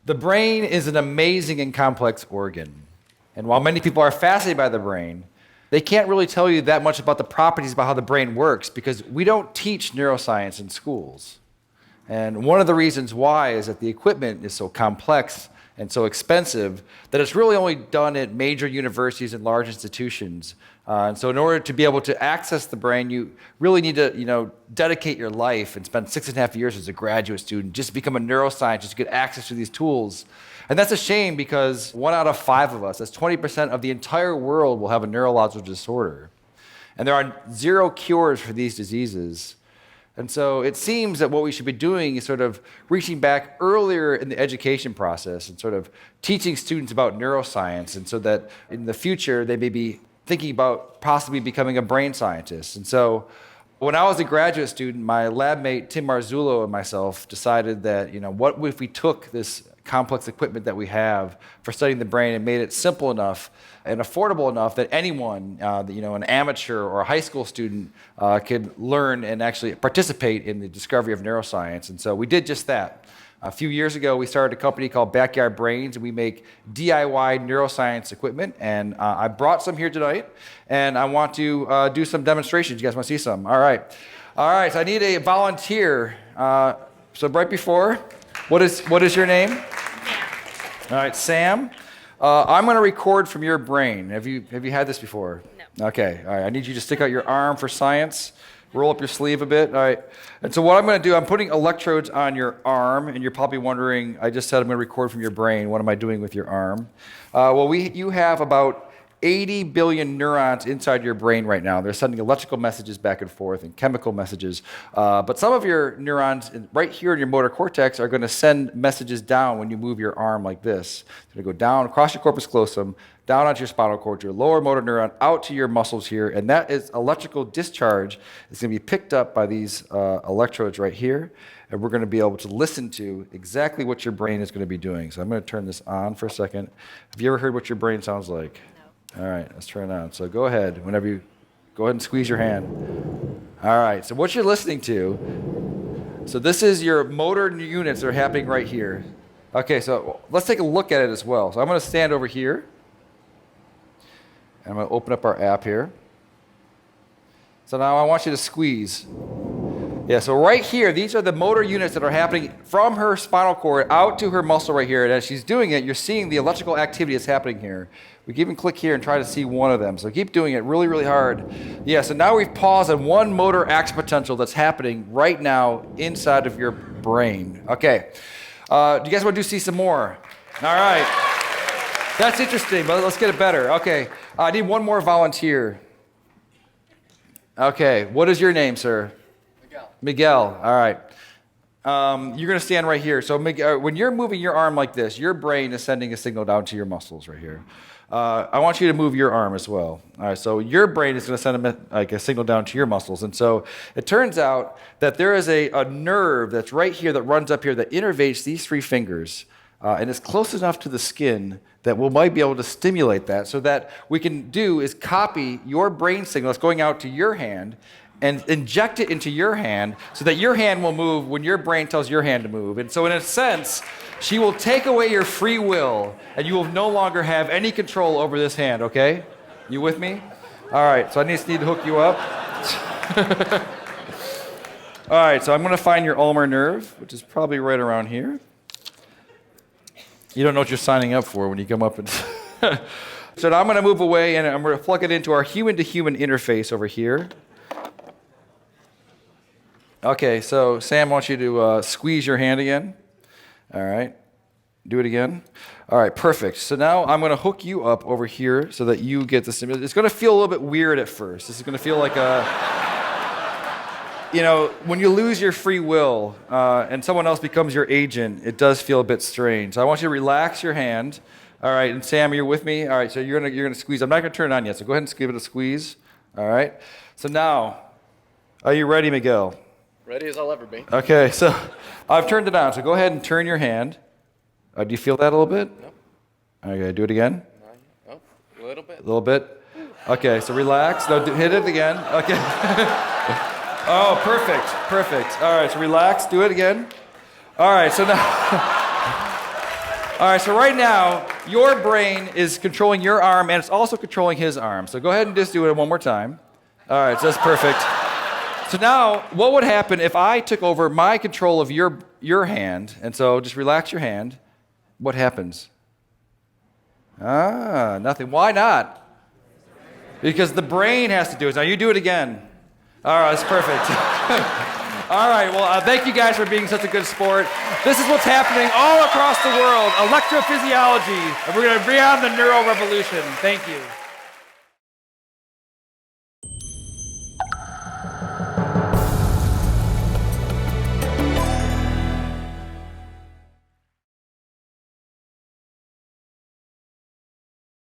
The brain is an amazing and complex organ. And while many people are fascinated by the brain, they can't really tell you that much about the properties about how the brain works because we don't teach neuroscience in schools. And one of the reasons why is that the equipment is so complex and so expensive that it's really only done at major universities and large institutions. And so in order to be able to access the brain, you really need to dedicate your life and spend 6.5 years as a graduate student just to become a neuroscientist to get access to these tools. And that's a shame because 1 out of 5 of us, that's 20% of the entire world, will have a neurological disorder. And there are 0 cures for these diseases. And so it seems that what we should be doing is sort of reaching back earlier in the education process and sort of teaching students about neuroscience, and so that in the future they may be thinking about possibly becoming a brain scientist. And so when I was a graduate student, my lab mate Tim Marzullo and myself decided that, what if we took this complex equipment that we have for studying the brain and made it simple enough and affordable enough that anyone, an amateur or a high school student, could learn and actually participate in the discovery of neuroscience. And so we did just that. A few years ago, we started a company called Backyard Brains, and we make DIY neuroscience equipment. And I brought some here tonight, and I want to do some demonstrations. You guys want to see some? All right. So I need a volunteer. So right before, what is your name? All right, Sam. I'm going to record from your brain. Have you had this before? No. Okay. All right. I need you to stick out your arm for science. Roll up your sleeve a bit. All right. And so what I'm going to do, I'm putting electrodes on your arm, and you're probably wondering, I just said I'm going to record from your brain. What am I doing with your arm? You have about 80 billion neurons inside your brain right now. They're sending electrical messages back and forth and chemical messages. But some of your neurons right here in your motor cortex are going to send messages down when you move your arm like this. It's going to go down across your corpus callosum, down onto your spinal cord, your lower motor neuron, out to your muscles here. And that is electrical discharge. It's going to be picked up by these electrodes right here. And we're going to be able to listen to exactly what your brain is going to be doing. So I'm going to turn this on for a second. Have you ever heard what your brain sounds like? All right, let's turn it on. So go ahead, go ahead and squeeze your hand. All right, so what you're listening to, so this is your motor units that are happening right here. Okay, so let's take a look at it as well. So I'm going to stand over here, and I'm going to open up our app here. So now I want you to squeeze. Yeah, so right here, these are the motor units that are happening from her spinal cord out to her muscle right here. And as she's doing it, you're seeing the electrical activity that's happening here. We can even click here and try to see one of them. So keep doing it really, really hard. Yeah, so now we've paused on one motor action potential that's happening right now inside of your brain. Okay, do you guys want to see some more? All right. That's interesting, but let's get it better. Okay, I need one more volunteer. Okay, what is your name, sir? Miguel, all right. You're going to stand right here. So Miguel, when you're moving your arm like this, your brain is sending a signal down to your muscles right here. I want you to move your arm as well. All right, so your brain is going to send a signal down to your muscles. And so it turns out that there is a nerve that's right here that runs up here that innervates these 3 fingers. And it's close enough to the skin that we might be able to stimulate that, so that we can do is copy your brain signal that's going out to your hand and inject it into your hand so that your hand will move when your brain tells your hand to move. And so in a sense, she will take away your free will, and you will no longer have any control over this hand, okay? You with me? All right, so I just need to hook you up. All right, so I'm going to find your ulnar nerve, which is probably right around here. You don't know what you're signing up for when you come up and... So now I'm going to move away, and I'm going to plug it into our human-to-human interface over here. Okay, so Sam wants you to squeeze your hand again. All right, do it again. All right, perfect. So now I'm going to hook you up over here so that you get the stimulus. It's going to feel a little bit weird at first. This is going to feel like a, when you lose your free will and someone else becomes your agent, it does feel a bit strange. So I want you to relax your hand. All right, and Sam, you're with me? All right, so you're gonna squeeze. I'm not going to turn it on yet, so go ahead and give it a squeeze. All right. So now, are you ready, Miguel? Ready as I'll ever be. Okay, so I've turned it on. So go ahead and turn your hand. Do you feel that a little bit? No. Okay, do it again. Oh, a little bit. A little bit. Okay, so relax. No, hit it again. Okay. Oh, perfect. All right, so relax. Do it again. All right, so now. All right, so right now, your brain is controlling your arm, and it's also controlling his arm. So go ahead and just do it one more time. All right, so that's perfect. So now, what would happen if I took over my control of your hand? And so just relax your hand. What happens? Nothing. Why not? Because the brain has to do it. Now you do it again. All right, that's perfect. All right, well, thank you guys for being such a good sport. This is what's happening all across the world, electrophysiology. And we're going to bring on the neuro revolution. Thank you.